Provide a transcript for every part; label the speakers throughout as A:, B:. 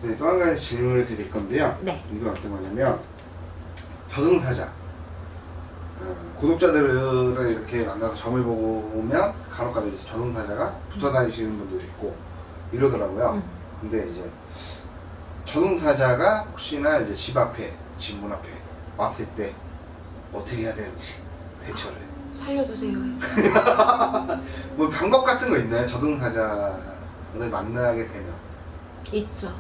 A: 네, 또 한 가지 질문을 드릴 건데요.
B: 네.
A: 이건 어떤 거냐면 저승사자 구독자들을 이렇게 만나서 점을 보고 오면 간혹가다 이제 저승사자가 붙어 다니시는 분도 있고 이러더라고요. 근데 이제 저승사자가 혹시나 이제 집 앞에, 집 문 앞에 왔을 때 어떻게 해야 되는지 대처를.
B: 살려주세요.
A: 뭐 방법 같은 거 있나요? 저승사자를 만나게 되면
B: 있죠.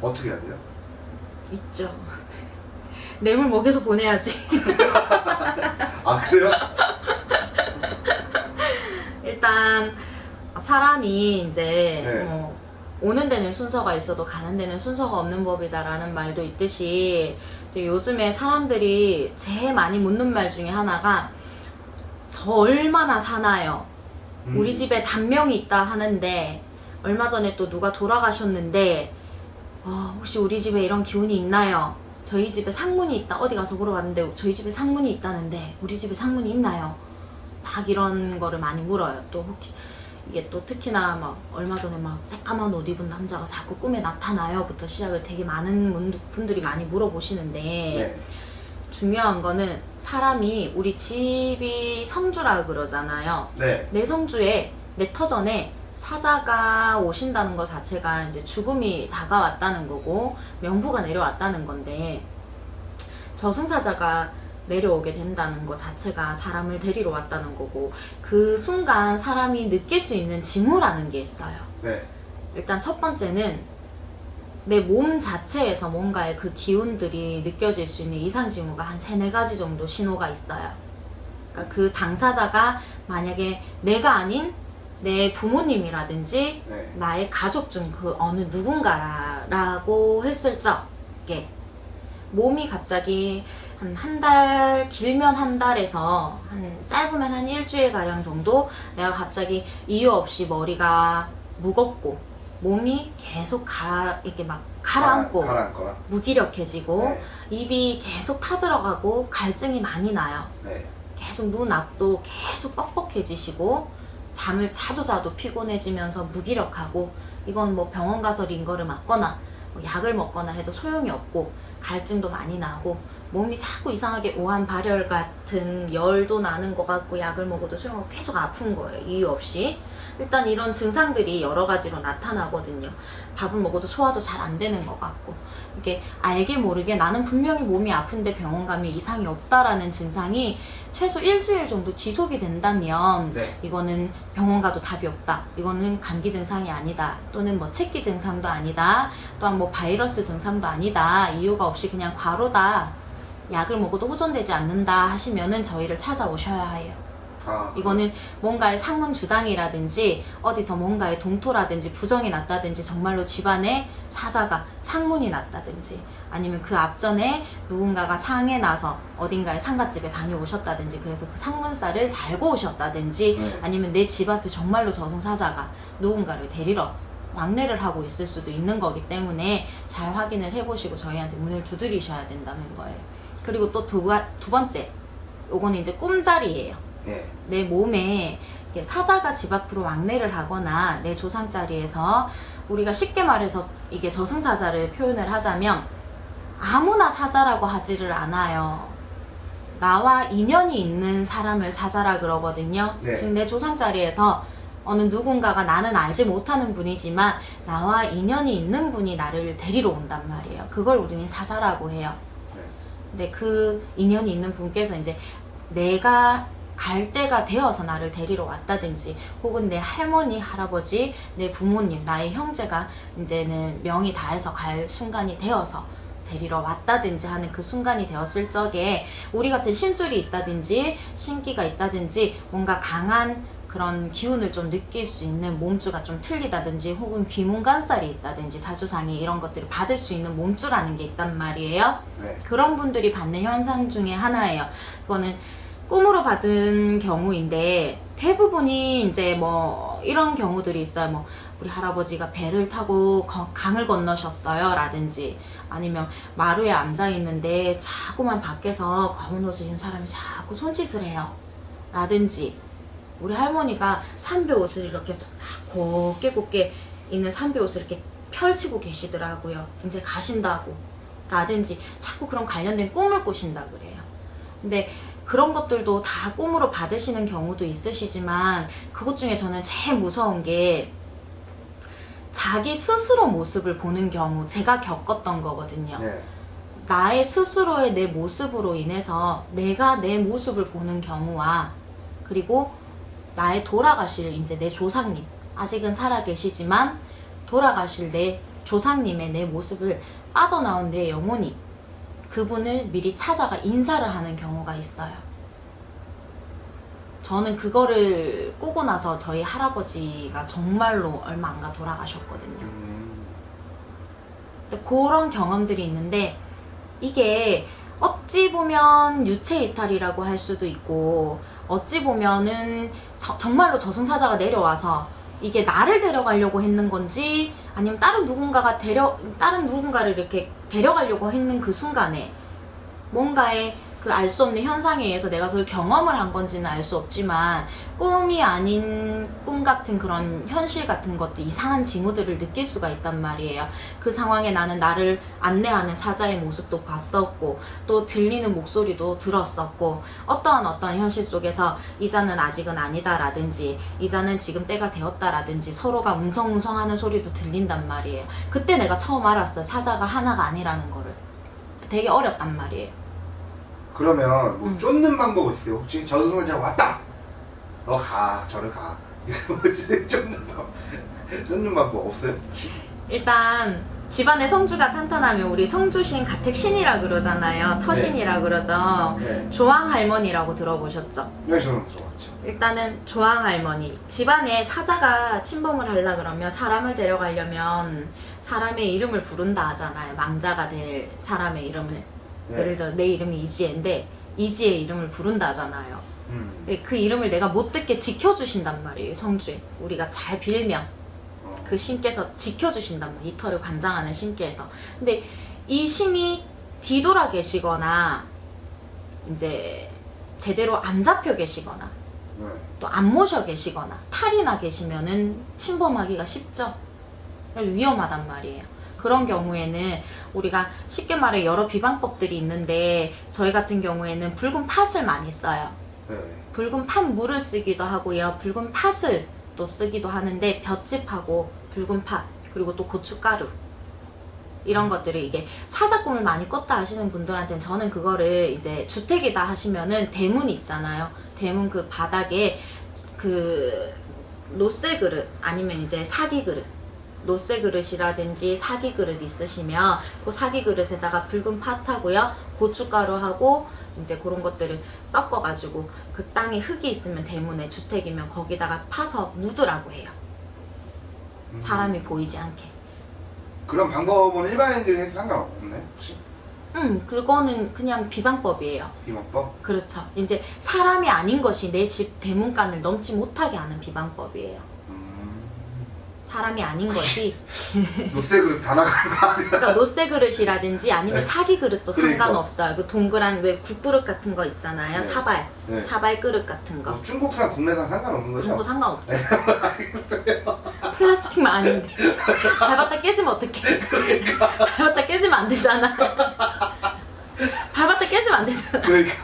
A: 어떻게 해야 돼요?
B: 있죠. 뇌물 먹여서 보내야지.
A: 아 그래요?
B: 일단 사람이 이제
A: 네.
B: 오는 데는 순서가 있어도 가는 데는 순서가 없는 법이다라는 말도 있듯이 이제 요즘에 사람들이 제일 많이 묻는 말 중에 하나가 저 얼마나 사나요? 우리 집에 단명이 있다 하는데 얼마 전에 또 누가 돌아가셨는데 혹시 우리 집에 이런 기운이 있나요? 저희 집에 상문이 있다. 어디 가서 물어봤는데 저희 집에 상문이 있다는데 우리 집에 상문이 있나요? 막 이런 거를 많이 물어요. 또 혹시 이게 또 특히나 막 얼마 전에 막 새까만 옷 입은 남자가 자꾸 꿈에 나타나요부터 시작을 되게 많은 분들이 많이 물어보시는데
A: 네.
B: 중요한 거는 사람이 우리 집이 성주라 그러잖아요.
A: 네.
B: 내 성주에 내 터전에 사자가 오신다는 것 자체가 이제 죽음이 다가왔다는 거고 명부가 내려왔다는 건데 저승사자가 내려오게 된다는 것 자체가 사람을 데리러 왔다는 거고 그 순간 사람이 느낄 수 있는 징후라는 게 있어요.
A: 네.
B: 일단 첫 번째는 내 몸 자체에서 뭔가의 그 기운들이 느껴질 수 있는 이상 징후가 한 3-4가지 정도 신호가 있어요. 그러니까 그 당사자가 만약에 내가 아닌 내 부모님이라든지
A: 네.
B: 나의 가족 중 그 어느 누군가라고 했을 적에 몸이 갑자기 한 달, 길면 한 달에서 짧으면 한 일주일가량 정도 내가 갑자기 이유 없이 머리가 무겁고 몸이 계속 이렇게 막 가라앉고
A: 가라앉거나.
B: 무기력해지고
A: 네.
B: 입이 계속 타들어가고 갈증이 많이 나요.
A: 네.
B: 계속 눈 앞도 계속 뻑뻑해지시고 잠을 자도 피곤해지면서 무기력하고 이건 뭐 병원 가서 링거를 맞거나 뭐 약을 먹거나 해도 소용이 없고 갈증도 많이 나고 몸이 자꾸 이상하게 오한 발열 같은 열도 나는 것 같고 약을 먹어도 소용없고 계속 아픈 거예요. 이유 없이. 일단 이런 증상들이 여러 가지로 나타나거든요. 밥을 먹어도 소화도 잘 안 되는 것 같고 이게 알게 모르게 나는 분명히 몸이 아픈데 병원 가면 이상이 없다라는 증상이 최소 일주일 정도 지속이 된다면
A: 네.
B: 이거는 병원 가도 답이 없다. 이거는 감기 증상이 아니다. 또는 뭐 책기 증상도 아니다. 또한 뭐 바이러스 증상도 아니다. 이유가 없이 그냥 과로다. 약을 먹어도 호전되지 않는다 하시면은 저희를 찾아오셔야 해요. 이거는 뭔가의 상문 주당이라든지 어디서 뭔가의 동토라든지 부정이 났다든지 정말로 집안에 사자가 상문이 났다든지 아니면 그 앞전에 누군가가 상에 나서 어딘가에 상갓집에 다녀오셨다든지 그래서 그 상문살을 달고 오셨다든지 아니면 내 집 앞에 정말로 저승사자가 누군가를 데리러 왕래를 하고 있을 수도 있는 거기 때문에 잘 확인을 해보시고 저희한테 문을 두드리셔야 된다는 거예요. 그리고 또 두 번째, 요거는 이제 꿈자리예요.
A: 네.
B: 내 몸에 사자가 집 앞으로 왕래를 하거나 내 조상자리에서 우리가 쉽게 말해서 이게 저승사자를 표현을 하자면 아무나 사자라고 하지를 않아요. 나와 인연이 있는 사람을 사자라 그러거든요.
A: 네.
B: 지금 내 조상자리에서 어느 누군가가 나는 알지 못하는 분이지만 나와 인연이 있는 분이 나를 데리러 온단 말이에요. 그걸 우리는 사자라고 해요.
A: 네.
B: 근데 그 인연이 있는 분께서 이제 내가 갈 때가 되어서 나를 데리러 왔다든지 혹은 내 할머니, 할아버지, 내 부모님, 나의 형제가 이제는 명이 다해서 갈 순간이 되어서 데리러 왔다든지 하는 그 순간이 되었을 적에 우리 같은 신줄이 있다든지 신기가 있다든지 뭔가 강한 그런 기운을 좀 느낄 수 있는 몸주가 좀 틀리다든지 혹은 귀문간살이 있다든지 사주상에 이런 것들을 받을 수 있는 몸주라는 게 있단 말이에요.
A: 네.
B: 그런 분들이 받는 현상 중에 하나예요. 그거는 꿈으로 받은 경우인데 대부분이 이제 뭐 이런 경우들이 있어요. 뭐 우리 할아버지가 배를 타고 강을 건너셨어요 라든지 아니면 마루에 앉아 있는데 자꾸만 밖에서 검은 옷을 입은 사람이 자꾸 손짓을 해요 라든지 우리 할머니가 삼배 옷을 이렇게 곱게 있는 삼배 옷을 이렇게 펼치고 계시더라고요. 이제 가신다고 라든지 자꾸 그런 관련된 꿈을 꾸신다 그래요. 근데 그런 것들도 다 꿈으로 받으시는 경우도 있으시지만 그것 중에 저는 제일 무서운 게 자기 스스로 모습을 보는 경우, 제가 겪었던 거거든요.
A: 네.
B: 나의 스스로의 내 모습으로 인해서 내가 내 모습을 보는 경우와 그리고 나의 돌아가실 이제 내 조상님, 아직은 살아 계시지만 돌아가실 내 조상님의 내 모습을 빠져나온 내 영혼이 그분을 미리 찾아가 인사를 하는 경우가 있어요. 저는 그거를 꾸고 나서 저희 할아버지가 정말로 얼마 안 가 돌아가셨거든요. 근데 그런 경험들이 있는데 이게 어찌 보면 유체 이탈이라고 할 수도 있고 어찌 보면은 정말로 저승사자가 내려와서 이게 나를 데려가려고 했는 건지 아니면 다른 누군가를 이렇게 데려가려고 했는 그 순간에 뭔가의 그 알 수 없는 현상에 의해서 내가 그걸 경험을 한 건지는 알 수 없지만 꿈이 아닌 꿈 같은 그런 현실 같은 것도 이상한 징후들을 느낄 수가 있단 말이에요. 그 상황에 나는 나를 안내하는 사자의 모습도 봤었고 또 들리는 목소리도 들었었고 어떠한 현실 속에서 이자는 아직은 아니다 라든지 이자는 지금 때가 되었다 라든지 서로가 웅성웅성하는 소리도 들린단 말이에요. 그때 내가 처음 알았어요. 사자가 하나가 아니라는 거를. 되게 어렵단 말이에요.
A: 그러면 뭐 쫓는 방법 있어요? 혹시 저승사자 왔다! 너 가, 저를 가. 이러지 쫓는 방법 없어요?
B: 일단 집안의 성주가 탄탄하면 우리 성주신 가택신이라 그러잖아요. 터신이라 그러죠.
A: 네.
B: 조항할머니라고 들어보셨죠?
A: 네, 저는 들어봤죠.
B: 일단은 조항할머니, 집안에 사자가 침범을 하려 그러면 사람을 데려가려면 사람의 이름을 부른다 하잖아요. 망자가 될 사람의 이름을.
A: 네.
B: 예를 들어 내 이름이 이지혜인데 이지의 이름을 부른다 하잖아요. 그 이름을 내가 못 듣게 지켜주신단 말이에요. 성주에 우리가 잘 빌면 그 신께서 지켜주신단 말이에요. 이터를 관장하는 신께서. 근데 이 신이 뒤돌아 계시거나 이제 제대로 안 잡혀 계시거나
A: 네.
B: 또 안 모셔 계시거나 탈이 나 계시면은 침범하기가 쉽죠. 위험하단 말이에요. 그런 경우에는 우리가 쉽게 말해 여러 비방법들이 있는데 저희 같은 경우에는 붉은 팥을 많이 써요.
A: 네.
B: 붉은 팥물을 쓰기도 하고요. 붉은 팥을 또 쓰기도 하는데 볏짚하고 붉은 팥 그리고 또 고춧가루 이런 것들을 이게 사자꿈을 많이 꿨다 하시는 분들한테는 저는 그거를 이제 주택이다 하시면은 대문 있잖아요. 대문 그 바닥에 그 노쇠 그릇 아니면 이제 사기 그릇 노쇠 그릇이라든지 사기 그릇 있으시면 그 사기 그릇에다가 붉은 팥하고요 고춧가루하고 이제 그런 것들을 섞어가지고 그 땅에 흙이 있으면 대문에 주택이면 거기다가 파서 묻으라고 해요. 사람이 보이지 않게.
A: 그런 방법은 일반인들이 해도 상관없나요? 혹시?
B: 그거는 그냥 비방법이에요.
A: 비방법?
B: 그렇죠. 이제 사람이 아닌 것이 내 집 대문간을 넘지 못하게 하는 비방법이에요. 사람이 아닌 것이
A: 노쇠 그릇 다 나가는 거 아니야?
B: 그러니까 노쇠 그릇이라든지 아니면
A: 네.
B: 사기 그릇도
A: 그러니까.
B: 상관없어요. 그 동그란 왜 국그릇 같은 거 있잖아요.
A: 네.
B: 사발
A: 네.
B: 사발 그릇 같은 거.
A: 뭐 중국산, 국내산 상관없는 거죠?
B: 그런 거 상관없죠. 플라스틱만 아닌데 밟았다 깨지면 어떡해. 밟았다 깨지면 안 되잖아. 밟았다 깨지면 안 되잖아.
A: 그러니까.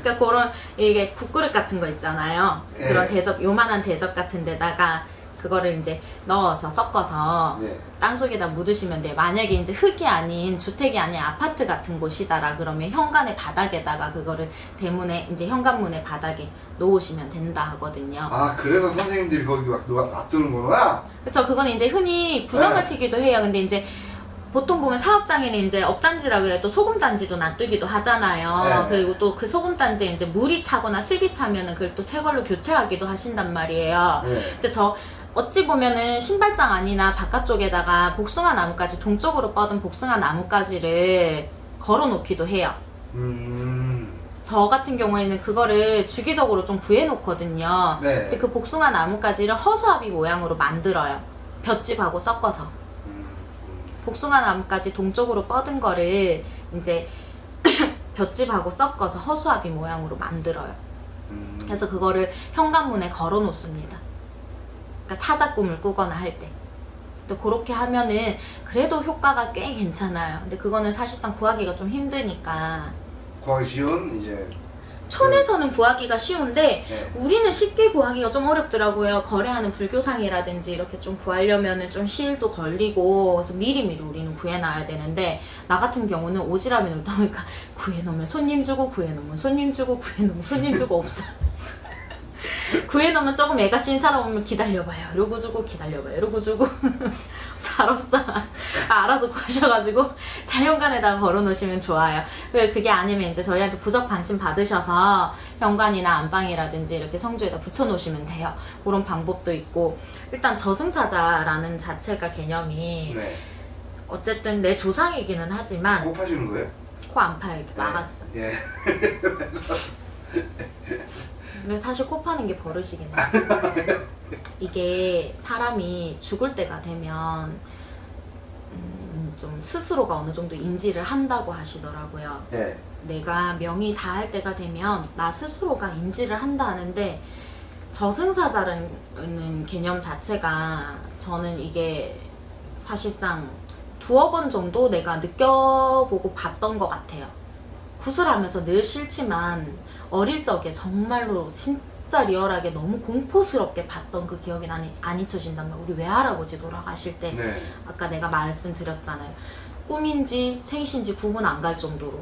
B: 그러니까 그런 이게 국그릇 같은 거 있잖아요.
A: 네.
B: 그런 대접 요만한 대접 같은 데다가 그거를 이제 넣어서 섞어서
A: 네.
B: 땅속에다 묻으시면 돼요. 만약에 이제 흙이 아닌 주택이 아닌 아파트 같은 곳이다라 그러면 현관의 바닥에다가 그거를 대문에 이제 현관문의 바닥에 놓으시면 된다 하거든요.
A: 아, 그래서 선생님들이 거기 막 놔두는구나?
B: 그렇죠. 그건 이제 흔히 부정을
A: 네.
B: 치기도 해요. 근데 이제 보통 보면 사업장에는 이제 업단지라 그래 또 소금단지도 놔두기도 하잖아요.
A: 네.
B: 그리고 또 그 소금단지에 이제 물이 차거나 습이 차면은 그걸 또 새 걸로 교체하기도 하신단 말이에요.
A: 네.
B: 근데 저 어찌 보면은 신발장 안이나 바깥쪽에다가 복숭아 나뭇가지 동쪽으로 뻗은 복숭아 나뭇가지를 걸어 놓기도 해요. 저 같은 경우에는 그거를 주기적으로 좀 구해 놓거든요.
A: 네.
B: 근데 그 복숭아 나뭇가지를 허수아비 모양으로 만들어요. 볏짚하고 섞어서. 복숭아 나뭇가지 동쪽으로 뻗은 거를 이제 볏짚하고 섞어서 허수아비 모양으로 만들어요. 그래서 그거를 현관문에 걸어 놓습니다. 그러니까 사자 꿈을 꾸거나 할 때. 근데 그렇게 하면은 그래도 효과가 꽤 괜찮아요. 근데 그거는 사실상 구하기가 좀 힘드니까.
A: 구하기 쉬운 이제
B: 촌에서는 구하기가 쉬운데
A: 네.
B: 우리는 쉽게 구하기가 좀 어렵더라고요. 거래하는 불교상이라든지 이렇게 좀 구하려면은 좀 시일도 걸리고 그래서 미리미리 우리는 구해놔야 되는데 나 같은 경우는 오지랖이 넓다 보니까 구해놓으면 손님 주고 구해놓으면 손님 주고 구해놓으면 손님 주고 없어. 구해놓으면 조금 애가 씬 사람 오면 기다려봐요. 이러고 주고 기다려봐요. 이러고 주고 잘 없어. 알아서 구하셔가지고 자연관에다가 걸어놓으시면 좋아요. 그게 아니면 이제 저희한테 부적 반침 받으셔서 현관이나 안방이라든지 이렇게 성주에다 붙여놓으시면 돼요. 그런 방법도 있고 일단 저승사자라는 자체가 개념이
A: 네.
B: 어쨌든 내 조상이기는 하지만
A: 코 파주는 거예요?
B: 코 안 파요. 이렇게 막았어.
A: 예.
B: 근데 사실 코 파는 게 버릇이긴 해. 이게 사람이 죽을 때가 되면 좀 스스로가 어느 정도 인지를 한다고 하시더라고요.
A: 예.
B: 내가 명이 다할 때가 되면 나 스스로가 인지를 한다 하는데 저승사자라는 개념 자체가 저는 이게 사실상 두어 번 정도 내가 느껴보고 봤던 것 같아요. 구슬하면서 늘 싫지만 어릴 적에 정말로 진짜 리얼하게 너무 공포스럽게 봤던 그 기억이 나는 안 잊혀진단 말이야. 우리 외할아버지 돌아가실 때
A: 네.
B: 아까 내가 말씀드렸잖아요. 꿈인지 생신지 구분 안 갈 정도로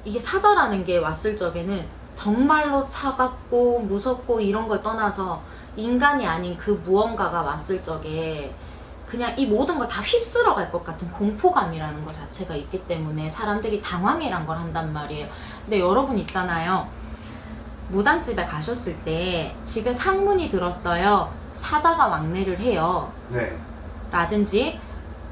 B: 이게 사자라는 게 왔을 적에는 정말로 차갑고 무섭고 이런 걸 떠나서 인간이 아닌 그 무언가가 왔을 적에 그냥 이 모든 걸 다 휩쓸어 갈 것 같은 공포감이라는 것 자체가 있기 때문에 사람들이 당황이란 걸 한단 말이에요. 근데 여러분 있잖아요. 무당집에 가셨을 때 집에 상문이 들었어요. 사자가 왕래를 해요.
A: 네.
B: 라든지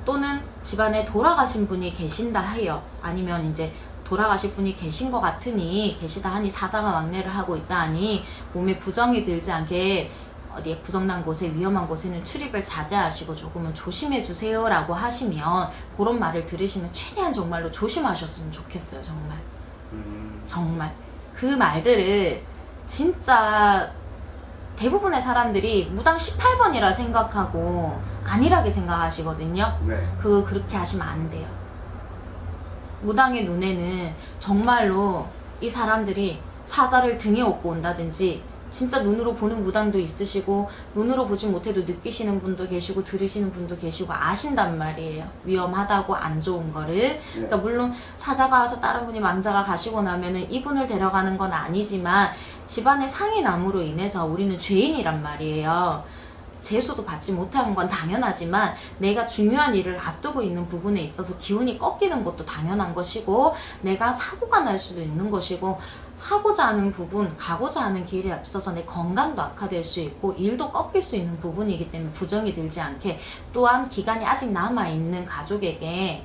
B: 또는 집안에 돌아가신 분이 계신다 해요. 아니면 이제 돌아가실 분이 계신 것 같으니 계시다 하니 사자가 왕래를 하고 있다 하니 몸에 부정이 들지 않게 어디에 부정난 곳에 위험한 곳에는 출입을 자제하시고 조금은 조심해 주세요 라고 하시면 그런 말을 들으시면 최대한 정말로 조심하셨으면 좋겠어요. 정말 정말 그 말들을 진짜 대부분의 사람들이 무당 18번이라 생각하고 안일하게 생각하시거든요.
A: 네.
B: 그렇게 하시면 안 돼요. 무당의 눈에는 정말로 이 사람들이 사자를 등에 업고 온다든지 진짜 눈으로 보는 무당도 있으시고 눈으로 보지 못해도 느끼시는 분도 계시고 들으시는 분도 계시고 아신단 말이에요. 위험하다고 안 좋은 거를. 그러니까 물론 사자가 와서 다른 분이 망자가 가시고 나면은 이분을 데려가는 건 아니지만 집안의 상인남으로 인해서 우리는 죄인이란 말이에요. 재수도 받지 못한 건 당연하지만 내가 중요한 일을 앞두고 있는 부분에 있어서 기운이 꺾이는 것도 당연한 것이고 내가 사고가 날 수도 있는 것이고 하고자 하는 부분, 가고자 하는 길에 앞서서 내 건강도 악화될 수 있고 일도 꺾일 수 있는 부분이기 때문에 부정이 들지 않게 또한 기간이 아직 남아있는 가족에게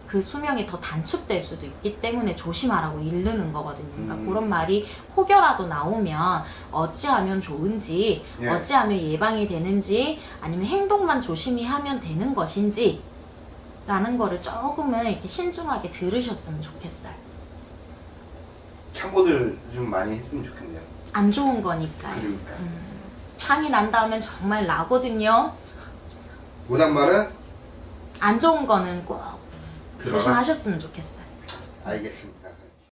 B: 그 수명이 더 단축될 수도 있기 때문에 조심하라고 이르는 거거든요. 그러니까 그런 말이 혹여라도 나오면 어찌하면 좋은지
A: 예.
B: 어찌하면 예방이 되는지 아니면 행동만 조심히 하면 되는 것인지 라는 거를 조금은 이렇게 신중하게 들으셨으면 좋겠어요.
A: 참고들 좀 많이 했으면 좋겠네요.
B: 안 좋은 거니까요.
A: 그러니까.
B: 창이 난다 하면 정말 나거든요.
A: 무당말은
B: 안 좋은 거는 꼭
A: 들어라.
B: 조심하셨으면 좋겠어요.
A: 알겠습니다.